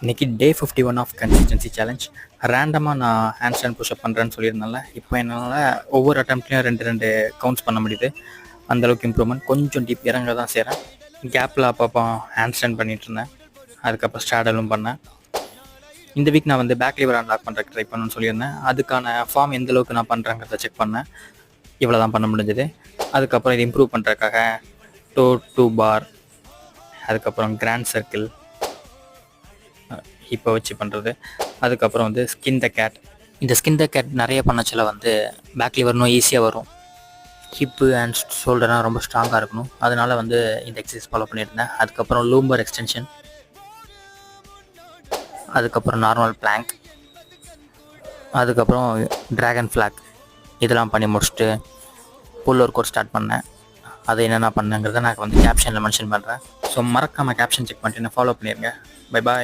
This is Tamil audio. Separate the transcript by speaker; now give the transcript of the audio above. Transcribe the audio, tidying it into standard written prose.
Speaker 1: இன்றைக்கி டே 51 ஆஃப் கன்சிஸ்டன்சி சேலஞ்ச். ரேண்டமாக நான் ஹேண்ட் ஸ்டாண்ட் புஷ்அப் பண்ணுறேன்னு சொல்லியிருந்தால, இப்போ என்னால் ஒவ்வொரு அட்டம்ப்ட்லையும் ரெண்டு கவுண்ட்ஸ் பண்ண முடியுது. அந்தளவுக்கு இம்ப்ரூவ்மெண்ட். கொஞ்சம் டீப் இறங்க தான் செய்கிறேன். கேப்பில் அப்பப்போ ஹேண்ட் ஸ்டாண்ட் பண்ணிகிட்டு இருந்தேன். அதுக்கப்புறம் ஸ்டாடலும் பண்ணேன். இந்த வீக் நான் பேக் லிவர் அன்லாக் பண்ணுறதுக்கு ட்ரை பண்ணணும்னு சொல்லியிருந்தேன். அதுக்கான ஃபார்ம் எந்தளவுக்கு நான் பண்ணுறேங்கிறத செக் பண்ணேன். இவ்வளோ தான் பண்ண முடிஞ்சது. அதுக்கப்புறம் இது இம்ப்ரூவ் பண்ணுறதுக்காக டூ பார், அதுக்கப்புறம் கிராண்ட் சர்க்கிள் இப்போ வச்சு பண்ணுறது. அதுக்கப்புறம் ஸ்கின் த கேட். இந்த ஸ்கின் த கேட் நிறைய பண்ணச்சில் பேக் லிவர் இன்னும் ஈஸியாக வரும். ஹிப்பு அண்ட் ஷோல்டர்லாம் ரொம்ப ஸ்ட்ராங்காக இருக்கணும். அதனால் இந்த எக்ஸசைஸ் ஃபாலோ பண்ணியிருந்தேன். அதுக்கப்புறம் லூம்பர் எக்ஸ்டென்ஷன், அதுக்கப்புறம் நார்மல் பிளாங்க், அதுக்கப்புறம் ட்ராகன் ஃப்ளாக். இதெல்லாம் பண்ணி முடிச்சுட்டு புல் ஒர்க் அவுட் ஸ்டார்ட் பண்ணேன். அதை என்னென்ன பண்ணேங்கிறத நான் கேப்ஷனில் மென்ஷன் பண்ணுறேன். ஸோ மறக்காமல் கேப்ஷன் செக் பண்ணிட்டு என்ன ஃபாலோ பண்ணிடுங்க. Bye bye.